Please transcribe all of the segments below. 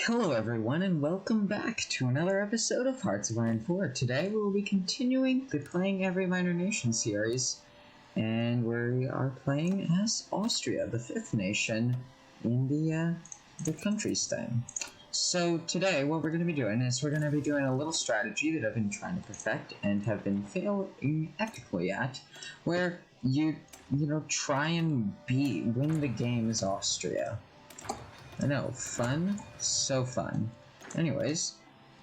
Hello everyone and welcome back to another episode of Hearts of Iron 4. Today we will be continuing the Playing Every Minor Nation series, and we are playing as Austria, the fifth nation in the countries thing. So today what we're going to be doing is we're going to be doing a little strategy that I've been trying to perfect and have been failing epically at, where you try and win the game as Austria. I know, fun, so fun. Anyways,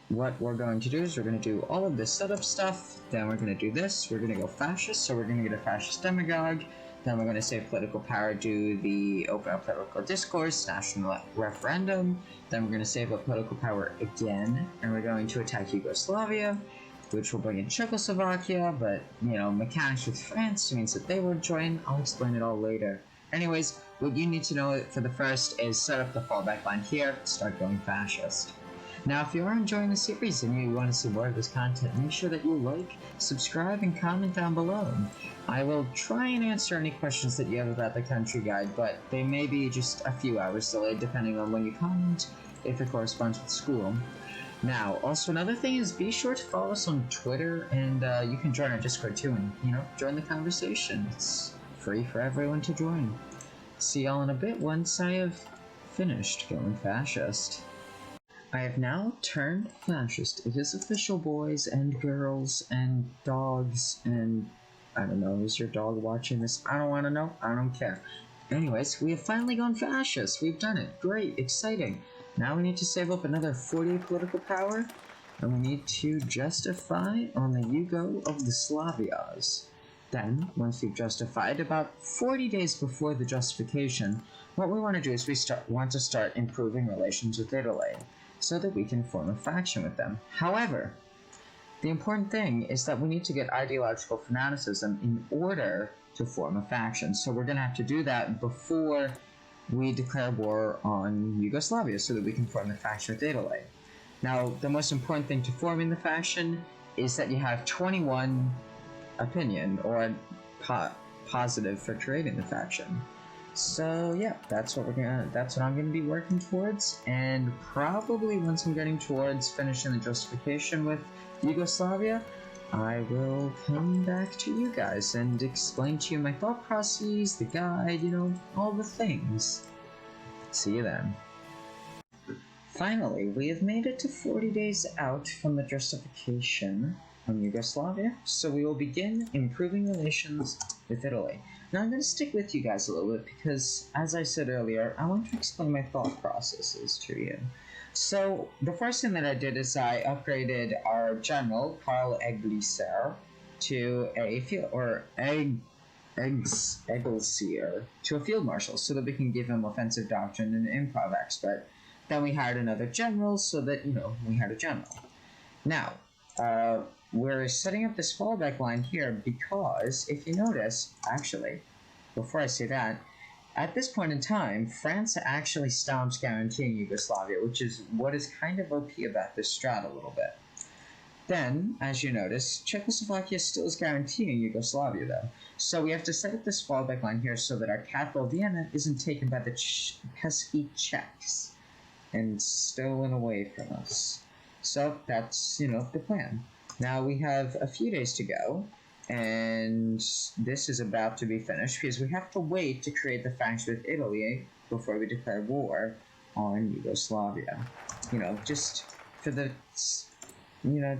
what we're going to do is we're going to do all of this setup stuff, then we're going to do this, we're going to go fascist, so we're going to get a fascist demagogue, then we're going to save political power, do the open up political discourse, national referendum, then we're going to save up political power again, and we're going to attack Yugoslavia, which will bring in Czechoslovakia, but, mechanics with France means that they will join. I'll explain it all later. Anyways, what you need to know for the first is set up the fallback line here, start going fascist. Now, if you are enjoying the series and you want to see more of this content, make sure that you like, subscribe, and comment down below. I will try and answer any questions that you have about the country guide, but they may be just a few hours delayed depending on when you comment, if it corresponds with school. Now, also another thing is be sure to follow us on Twitter, and you can join our Discord too, and, join the conversation. It's free for everyone to join. See y'all in a bit once I have finished going fascist. I have now turned fascist. It is official, boys and girls and dogs and... I don't know, is your dog watching this? I don't want to know. I don't care. Anyways, we have finally gone fascist. We've done it. Great. Exciting. Now we need to save up another 40 political power, and we need to justify on the Yugo of the Slavias. Then, once we've justified, about 40 days before the justification, what we want to do is we want to start improving relations with Italy, so that we can form a faction with them. However, the important thing is that we need to get ideological fanaticism in order to form a faction. So we're going to have to do that before we declare war on Yugoslavia, so that we can form the faction with Italy. Now, the most important thing to forming the faction is that you have 21 opinion or positive for creating the faction. So yeah, that's what I'm gonna be working towards, and probably once I'm getting towards finishing the justification with Yugoslavia, I will come back to you guys and explain to you my thought processes, the guide, all the things. See you then. Finally, we have made it to 40 days out from the justification on Yugoslavia, so we will begin improving relations with Italy. Now I'm going to stick with you guys a little bit because, as I said earlier, I want to explain my thought processes to you. So, the first thing that I did is I upgraded our general, Karl Eglisier, to a field marshal, so that we can give him offensive doctrine and improv expert. Then we hired another general, so that, we had a general. Now, we're setting up this fallback line here because, if you notice, actually, before I say that, at this point in time, France actually stops guaranteeing Yugoslavia, which is what is kind of OP about this strat a little bit. Then, as you notice, Czechoslovakia still is guaranteeing Yugoslavia, though. So we have to set up this fallback line here so that our capital, Vienna, isn't taken by the pesky Czechs and stolen away from us. So that's, the plan. Now we have a few days to go, and this is about to be finished because we have to wait to create the faction with Italy before we declare war on Yugoslavia. Just for the,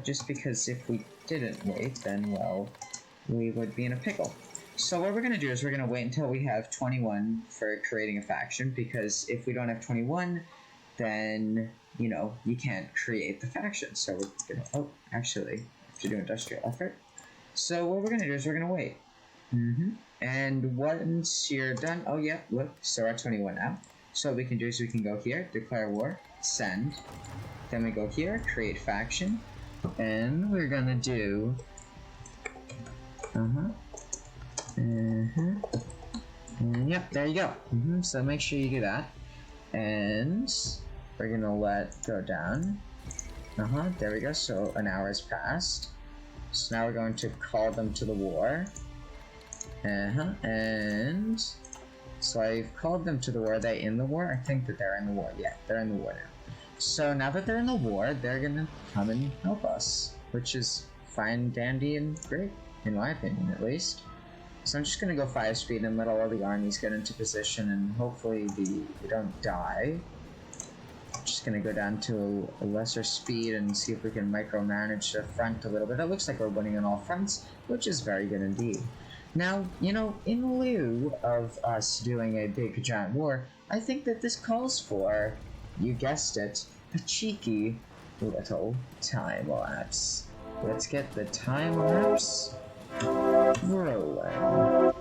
just because if we didn't wait, then, well, we would be in a pickle. So what we're going to do is we're going to wait until we have 21 for creating a faction, because if we don't have 21, then, you can't create the faction. So we're going to, actually, have to do industrial effort. So what we're going to do is we're going to wait. And once you're done, look, so we're at 21 now. So what we can do is we can go here, declare war, send. Then we go here, create faction. And we're going to do, and yep, there you go. So make sure you do that. And we're going to let go down. There we go. So an hour has passed. So now we're going to call them to the war. And so I've called them to the war. Are they in the war? I think that they're in the war. Yeah, they're in the war now. So now that they're in the war, they're gonna come and help us, which is fine, dandy, and great, in my opinion, at least. So I'm just gonna go 5 speed and let all of the armies get into position, and hopefully we don't die. Just gonna go down to a lesser speed and see if we can micromanage the front a little bit. It looks like we're winning on all fronts, which is very good indeed. Now, you know, in lieu of us doing a big giant war, I think that this calls for, you guessed it, a cheeky little time lapse. Let's get the time lapse rolling.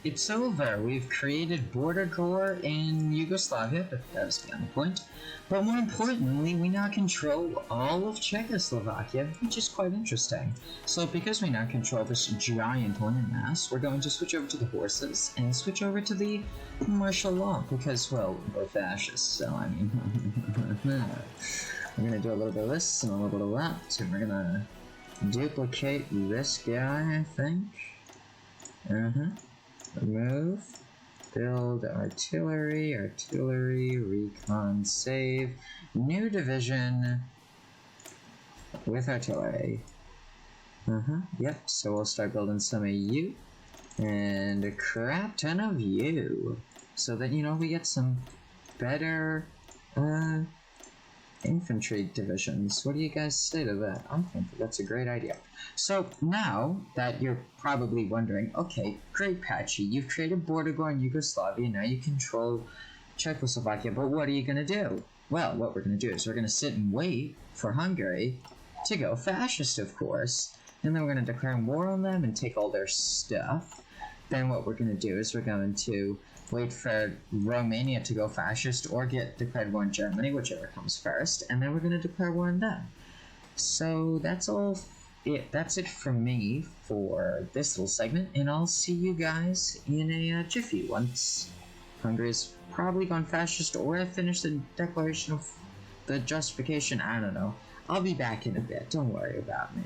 It's over. We've created border gore in Yugoslavia, but that was beyond the point. But more importantly, we now control all of Czechoslovakia, which is quite interesting. So because we now control this giant landmass, we're going to switch over to the horses and switch over to the martial law, because, well, we're fascists, so I mean... We're gonna do a little bit of this and a little bit of that, and we're gonna duplicate this guy, I think. Remove, build artillery, recon, save, new division with artillery. Yep, so we'll start building some of you, and a crap ton of you, so that, you know, we get some better infantry divisions. What do you guys say to that? I think that's a great idea. So now that you're probably wondering, okay, great Patchy, you've created Bordeaux in Yugoslavia, now you control Czechoslovakia, but what are you going to do? Well, what we're going to do is we're going to sit and wait for Hungary to go fascist, of course, and then we're going to declare war on them and take all their stuff. Then what we're going to do is we're going to wait for Romania to go fascist or get declared war on Germany, whichever comes first, and then we're going to declare war on them. So that's all that's it from me for this little segment, and I'll see you guys in a jiffy once Hungary's probably gone fascist or I finish the declaration of the justification. I don't know. I'll be back in a bit, don't worry about me.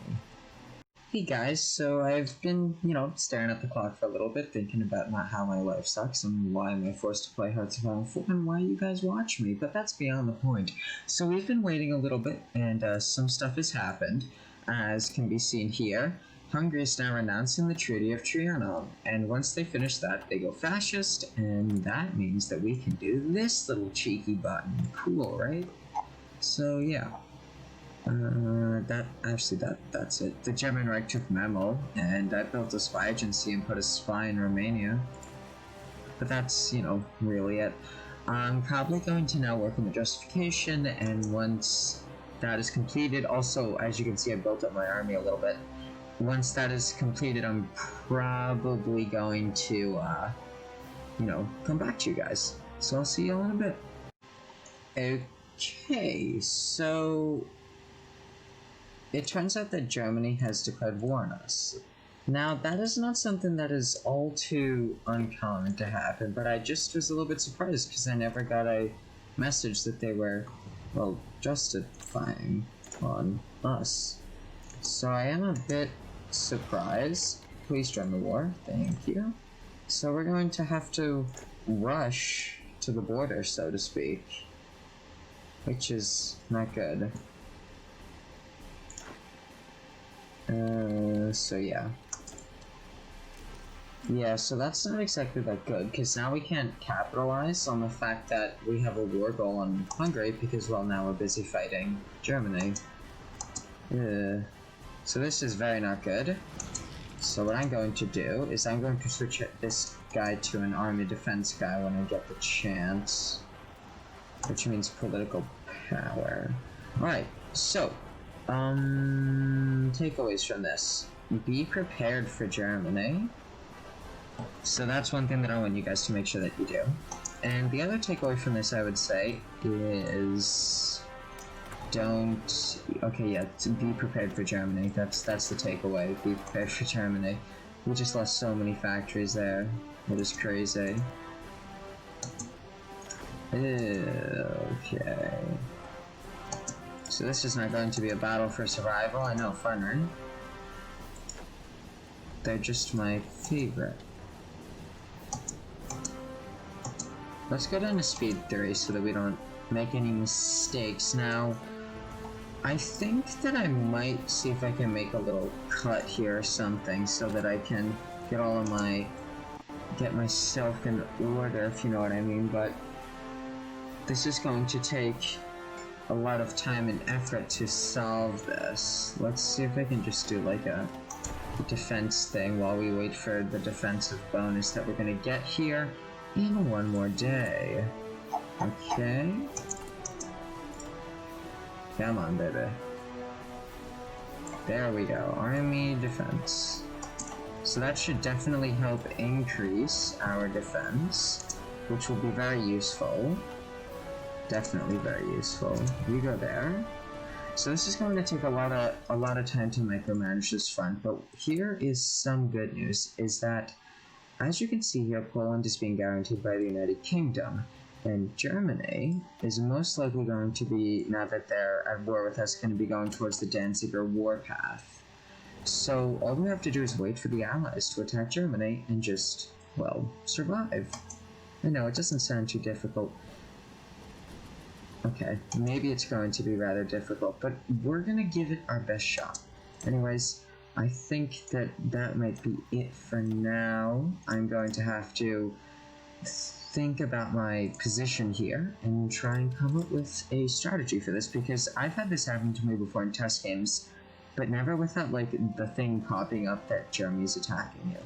Hey guys, so I've been, staring at the clock for a little bit, thinking about how my life sucks and why am I forced to play Hearts of Iron 4 and why you guys watch me, but that's beyond the point. So we've been waiting a little bit and some stuff has happened, as can be seen here. Hungary is now renouncing the Treaty of Trianon, and once they finish that, they go fascist, and that means that we can do this little cheeky button. Cool, right? So yeah. That's it. The German Reich took memo, and I built a spy agency and put a spy in Romania. But that's, really it. I'm probably going to now work on the justification, and once that is completed, also, as you can see, I built up my army a little bit. Once that is completed, I'm probably going to, come back to you guys. So I'll see you all in a bit. Okay, so it turns out that Germany has declared war on us. Now, that is not something that is all too uncommon to happen, but I just was a little bit surprised because I never got a message that they were, well, justifying on us. So I am a bit surprised. Please join the war. Thank you. So we're going to have to rush to the border, so to speak, which is not good. So yeah. Yeah, so that's not exactly that good, because now we can't capitalize on the fact that we have a war goal on Hungary, because, well, now we're busy fighting Germany. So this is very not good. So what I'm going to do is I'm going to switch this guy to an army defense guy when I get the chance, which means political power. Alright, so takeaways from this. Be prepared for Germany. So that's one thing that I want you guys to make sure that you do. And the other takeaway from this, I would say, is to be prepared for Germany. That's the takeaway. Be prepared for Germany. We just lost so many factories there. It is crazy. Okay. So this is not going to be a battle for survival. I know, fun. They're just my favorite. Let's go down to speed 3 so that we don't make any mistakes. Now, I think that I might see if I can make a little cut here or something so that I can get myself in order, if you know what I mean, but this is going to take a lot of time and effort to solve this. Let's see if I can just do like a defense thing while we wait for the defensive bonus that we're gonna get here in one more day. Okay. Come on, baby. There we go. Army defense. So that should definitely help increase our defense, which will be very useful. Definitely very useful. You go there. So this is going to take a lot of time to micromanage this front, but here is some good news, is that, as you can see here, Poland is being guaranteed by the United Kingdom, and Germany is most likely going to be, now that they're at war with us, going to be going towards the Danziger warpath. So all we have to do is wait for the Allies to attack Germany and just, well, survive. I know, it doesn't sound too difficult. Okay, maybe it's going to be rather difficult, but we're gonna give it our best shot. Anyways, I think that might be it for now. I'm going to have to think about my position here and try and come up with a strategy for this, because I've had this happen to me before in test games, but never without like the thing popping up that Jeremy's attacking him.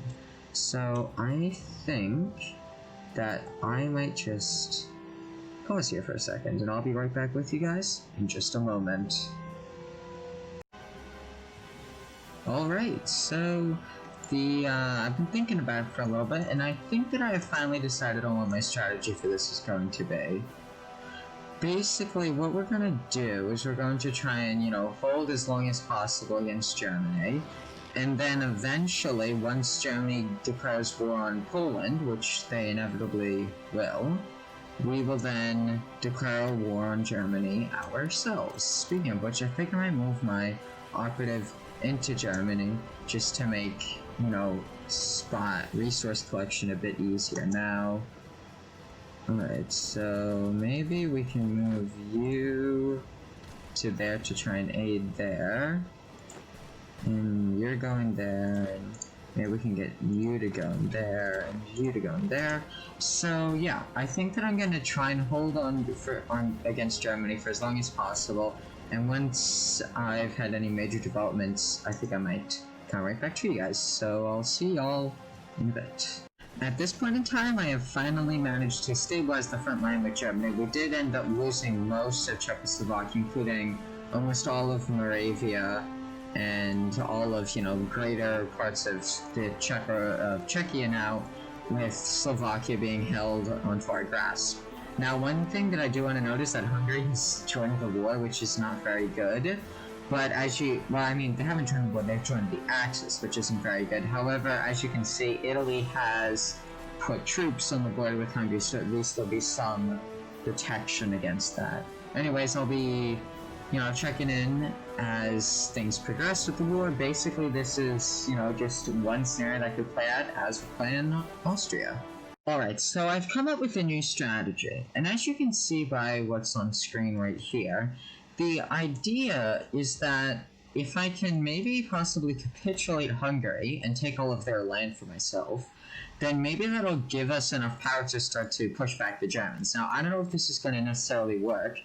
So I think that I might just pause here for a second, and I'll be right back with you guys in just a moment. Alright, so I've been thinking about it for a little bit, and I think that I have finally decided on what my strategy for this is going to be. Basically, what we're going to do is we're going to try and, hold as long as possible against Germany, and then eventually, once Germany declares war on Poland, which they inevitably will, we will then declare a war on Germany ourselves. Speaking of which, I think I might move my operative into Germany just to make, spot resource collection a bit easier. Now, alright, so maybe we can move you to there to try and aid there. And you're going there, and maybe we can get you to go in there, and you to go in there. So yeah, I think that I'm going to try and hold on against Germany for as long as possible, and once I've had any major developments, I think I might come right back to you guys. So I'll see y'all in a bit. At this point in time, I have finally managed to stabilize the front line with Germany. We did end up losing most of Czechoslovakia, including almost all of Moravia, and all of, greater parts of the Czechia now, with Slovakia being held onto our grasp. Now, one thing that I do want to notice that Hungary has joined the war, which is not very good. But they haven't joined the war, they've joined the Axis, which isn't very good. However, as you can see, Italy has put troops on the border with Hungary, so at least there'll be some protection against that. Anyways, I'll be, checking in as things progress with the war. Basically, this is, just one scenario that I could play out as we're playing Austria. Alright, so I've come up with a new strategy, and as you can see by what's on screen right here, the idea is that if I can maybe possibly capitulate Hungary and take all of their land for myself, then maybe that'll give us enough power to start to push back the Germans. Now, I don't know if this is going to necessarily work,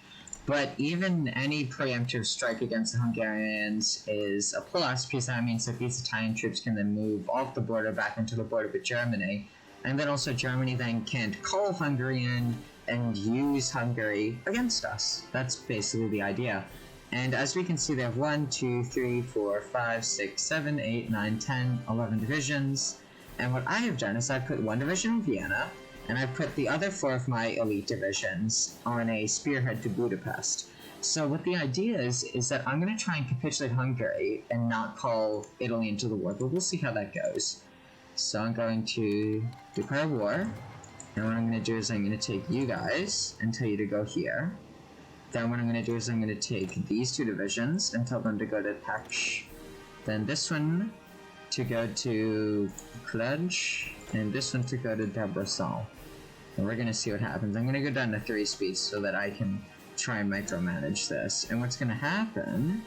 but even any preemptive strike against the Hungarians is a plus, because that means that these Italian troops can then move off the border back into the border with Germany, and then also Germany then can't call Hungary in and use Hungary against us. That's basically the idea. And as we can see, they have 1, 2, 3, 4, 5, 6, 7, 8, 9, 10, 11 divisions. And what I have done is I've put one division in Vienna, and I've put the other 4 of my elite divisions on a spearhead to Budapest. So what the idea is that I'm going to try and capitulate Hungary and not call Italy into the war, but we'll see how that goes. So I'm going to declare war. And what I'm going to do is I'm going to take you guys and tell you to go here. Then what I'm going to do is I'm going to take these 2 divisions and tell them to go to Patchy. Then this one to go to Cluj, and this one to go to Debrecen. And we're going to see what happens. I'm going to go down to 3 speeds so that I can try and micromanage this. And what's going to happen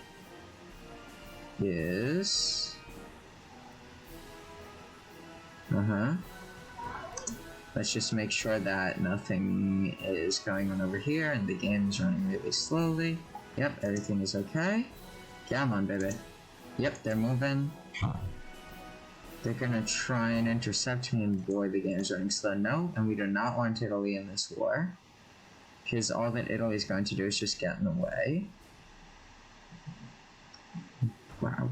is... Let's just make sure that nothing is going on over here and the game is running really slowly. Yep, everything is okay. Come on, baby. Yep, they're moving. They're gonna try and intercept me, and boy, the game is running slow. No, and we do not want Italy in this war, because all that Italy is going to do is just get in the way. Wow.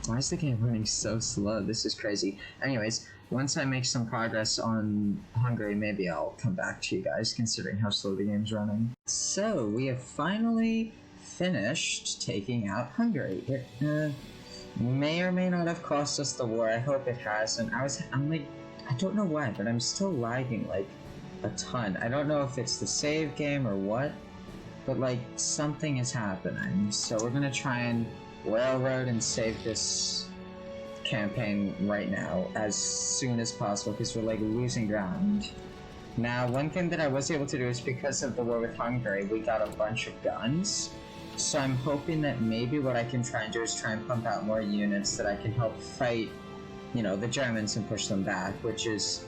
Why is the game running so slow? This is crazy. Anyways, once I make some progress on Hungary, maybe I'll come back to you guys, considering how slow the game's running. So, we have finally finished taking out Hungary. It may or may not have cost us the war. I hope it hasn't. I'm like, I don't know why, but I'm still lagging like a ton. I don't know if it's the save game or what, but like something is happening. So we're gonna try and railroad and save this campaign right now as soon as possible, because we're like losing ground. Now, one thing that I was able to do is, because of the war with Hungary, we got a bunch of guns. So I'm hoping that maybe what I can try and do is try and pump out more units that I can help fight, the Germans and push them back, which is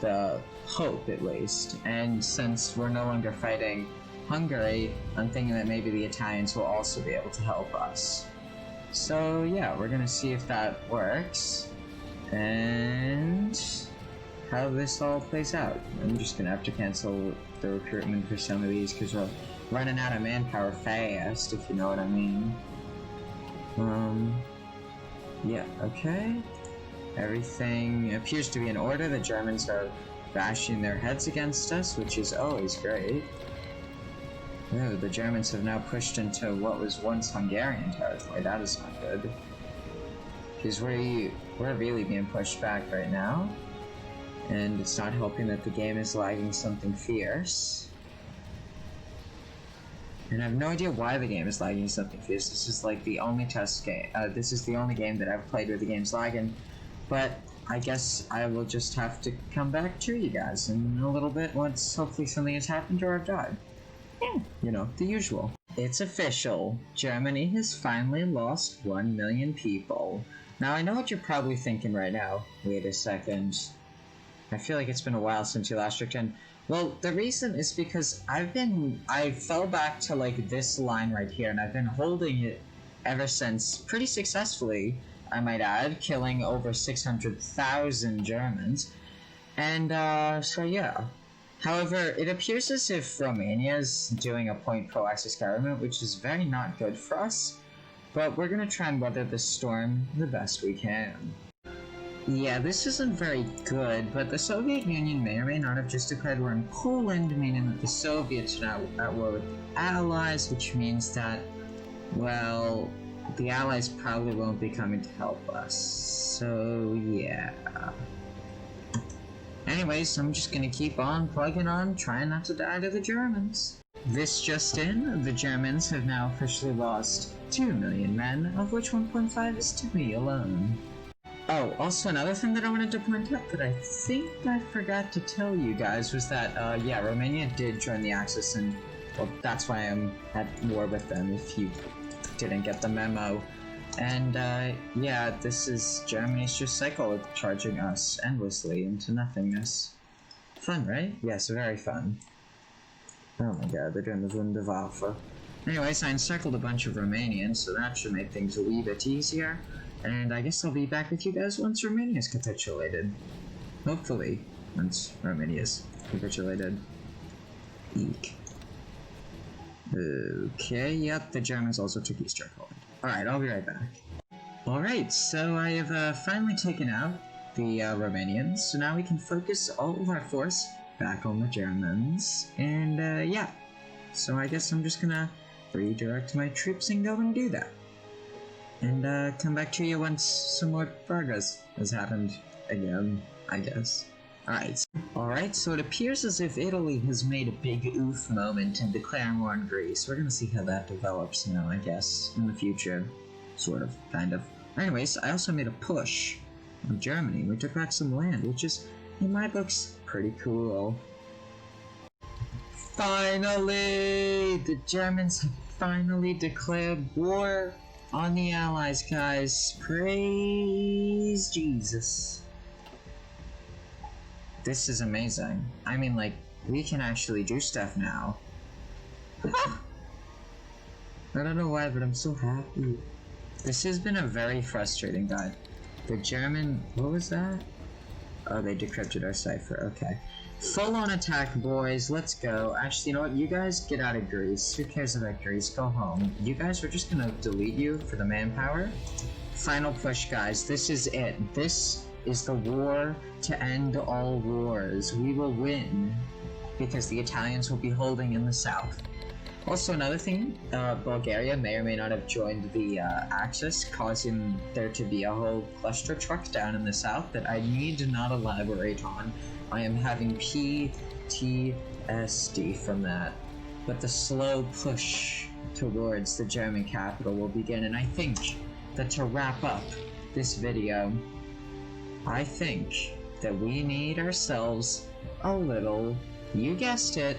the hope, at least. And since we're no longer fighting Hungary, I'm thinking that maybe the Italians will also be able to help us. So yeah, we're gonna see if that works, and how this all plays out. I'm just gonna have to cancel the recruitment for some of these because we're running out of manpower fast, if you know what I mean. Yeah, okay. Everything appears to be in order. The Germans are bashing their heads against us, which is always great. Oh, the Germans have now pushed into what was once Hungarian territory. That is not good. Because we're really being pushed back right now. And it's not helping that the game is lagging something fierce. And I have no idea why the game is lagging something fierce. This is like the only test game. This is the only game that I've played where the game's lagging. But I guess I will just have to come back to you guys in a little bit once hopefully something has happened or I've died. Yeah, you know, the usual. It's official. Germany has finally lost 1 million people. Now I know what you're probably thinking right now. Wait a second. I feel like it's been a while since you last checked in. Well, the reason is because I fell back to like this line right here, and I've been holding it ever since, pretty successfully, I might add, killing over 600,000 Germans. And, so yeah. However, it appears as if Romania is doing a point pro-Axis government, which is very not good for us, but we're gonna try and weather this storm the best we can. Yeah, this isn't very good, but the Soviet Union may or may not have just declared war in Poland, meaning that the Soviets are now at war with the Allies, which means that, well, the Allies probably won't be coming to help us. So, yeah. Anyways, I'm just gonna keep on plugging on, trying not to die to the Germans. This just in, the Germans have now officially lost 2 million men, of which 1.5 is to me alone. Oh, also another thing that I wanted to point out that I think I forgot to tell you guys was that, yeah, Romania did join the Axis, and, well, that's why I'm at war with them, if you didn't get the memo. And, yeah, this is Germany's just cycle of charging us endlessly into nothingness. Fun, right? Yes, very fun. Oh my god, they're doing the Wunderwaffe. Anyways, I encircled a bunch of Romanians, so that should make things a wee bit easier. And I guess I'll be back with you guys once Romania's capitulated. Hopefully, once Romania's capitulated. Eek. Okay, yep, the Germans also took Eastern Poland. Alright, I'll be right back. Alright, so I have finally taken out the Romanians, so now we can focus all of our force back on the Germans. And yeah, so I guess I'm just gonna redirect my troops and go and do that. And come back to you once some more progress has happened again, I guess. Alright, so it appears as if Italy has made a big oof moment in declaring war on Greece. We're gonna see how that develops now, I guess, in the future. Sort of, kind of. Anyways, I also made a push on Germany. We took back some land, which is, in my books, pretty cool. Finally! The Germans have finally declared war on the Allies, guys. Praise Jesus. This is amazing. I mean, like, we can actually do stuff now. I don't know why, but I'm so happy. This has been a very frustrating guide. The German... what was that? Oh, they decrypted our cipher. Okay. Full-on attack, boys. Let's go. Actually, you know what? You guys get out of Greece. Who cares about Greece? Go home. You guys, we're just gonna delete you for the manpower. Final push, guys. This is it. This is the war to end all wars. We will win because the Italians will be holding in the south. Also, another thing, Bulgaria may or may not have joined the Axis, causing there to be a whole cluster truck down in the south that I need not elaborate on. I am having PTSD from that. But the slow push towards the German capital will begin, and I think that to wrap up this video, I think that we need ourselves a little, you guessed it,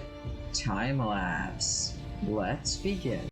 time lapse. Let's begin.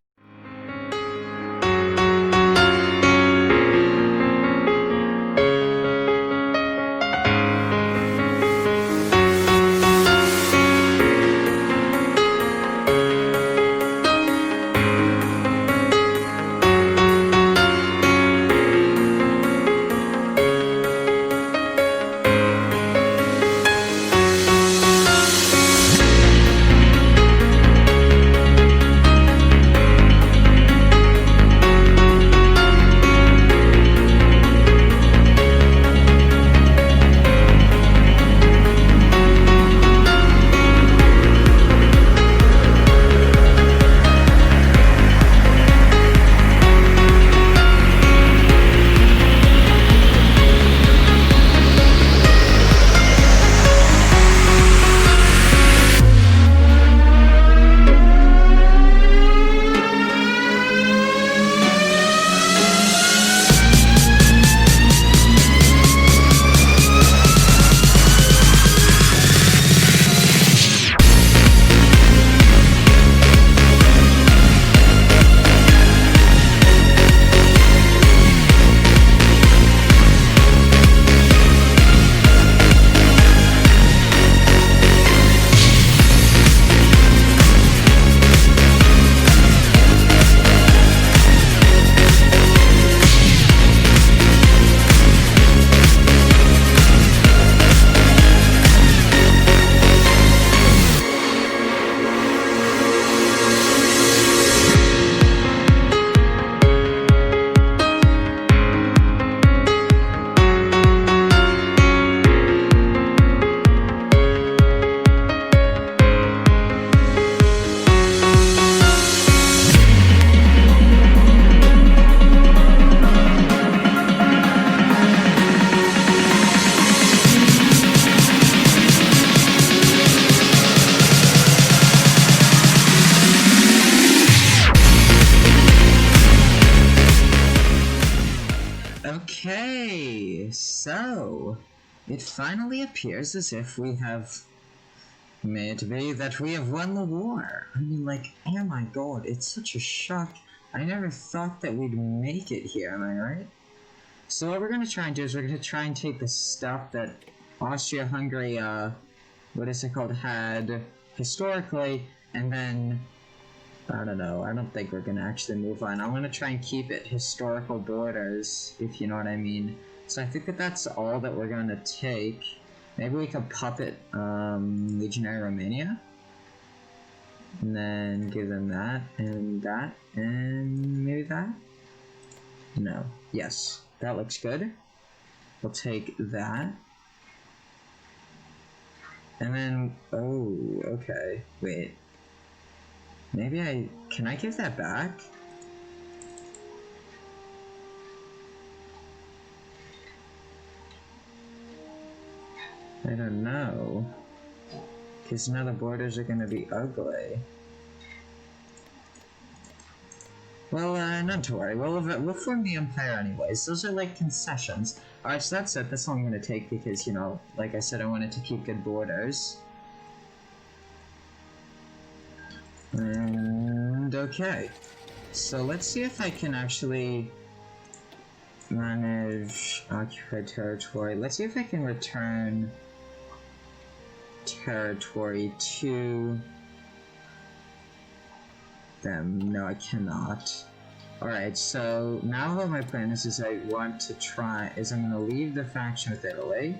it finally appears as if we have... May it be that we have won the war. I mean, like, oh my god, it's such a shock. I never thought that we'd make it here, am I right? So what we're gonna try and do is we're gonna try and take the stuff that Austria-Hungary, what is it called, had historically, and then, I don't know, I don't think we're gonna actually move on. I'm gonna try and keep it historical borders, if you know what I mean. So I think that that's all that we're gonna take. Maybe we could puppet, Legionary Romania. And then give them that, and maybe that? No. Yes. That looks good. We'll take that. And then, oh, okay. Wait. Maybe can I give that back? I don't know. Because now the borders are gonna be ugly. Well, not to worry. We'll form the Empire anyways. Those are like concessions. Alright, so that's it. That's all I'm gonna take because, you know, like I said, I wanted to keep good borders. And okay. So let's see if I can actually manage occupied territory. Let's see if I can return territory to them. No, I cannot. Alright, so now what my plan is I want to try is I'm going to leave the faction with Italy,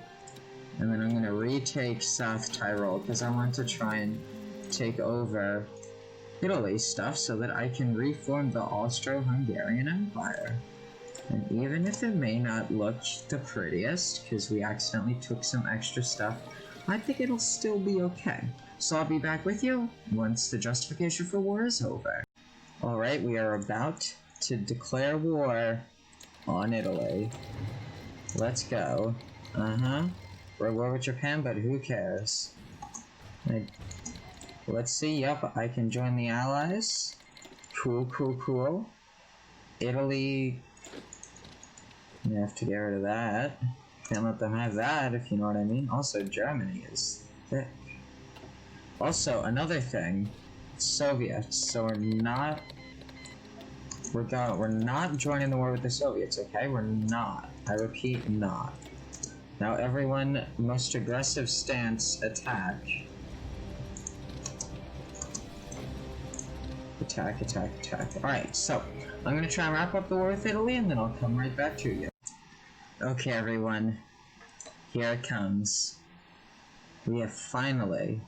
and then I'm going to retake South Tyrol because I want to try and take over Italy stuff so that I can reform the Austro-Hungarian Empire. And even if it may not look the prettiest because we accidentally took some extra stuff, I think it'll still be okay. So I'll be back with you once the justification for war is over. Alright, we are about to declare war on Italy. Let's go. We're at war with Japan, but who cares? Let's see, yep, I can join the Allies. Cool, cool, cool. Italy... You have to get rid of that. Can't let them have that, if you know what I mean. Also, Germany is thick. Also, another thing, Soviets. So we're not joining the war with the Soviets, okay? We're not. I repeat, not. Now everyone, most aggressive stance, attack. Attack, attack, attack. Alright, so, I'm gonna try and wrap up the war with Italy, and then I'll come right back to you. Okay, everyone. Here it comes. We have finally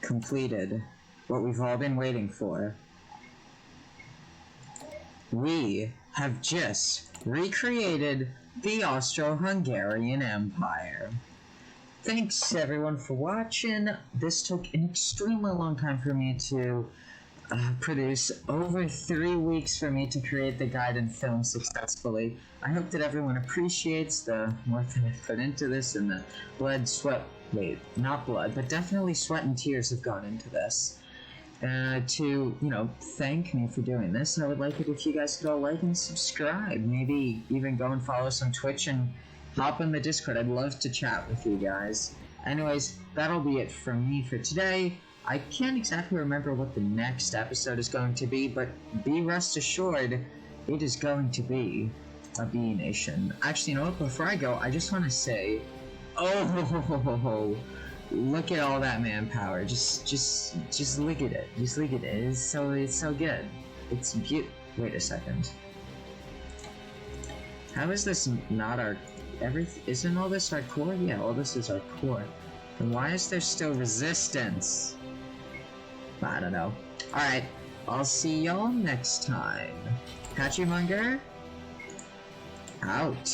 completed what we've all been waiting for. We have just recreated the Austro-Hungarian Empire. Thanks everyone for watching. This took an extremely long time for me to produce, over 3 weeks for me to create the guide and film successfully. I hope that everyone appreciates the work that I put into this, and the blood, sweat, wait, not blood, but definitely sweat and tears have gone into this. To, you know, thank me for doing this, I would like it if you guys could all like and subscribe. Maybe even go and follow us on Twitch and hop in the Discord. I'd love to chat with you guys. Anyways, that'll be it from me for today. I can't exactly remember what the next episode is going to be, but be rest assured, it is going to be a bee nation. Actually, you know what? Before I go, I just want to say, oh, look at all that manpower. Just look at it. Just look at it. It's so good. It's beautiful. Wait a second. How is this not our isn't all this our core? Yeah, all this is our core. And why is there still resistance? I don't know. Alright, I'll see y'all next time. Patchy Munger, out.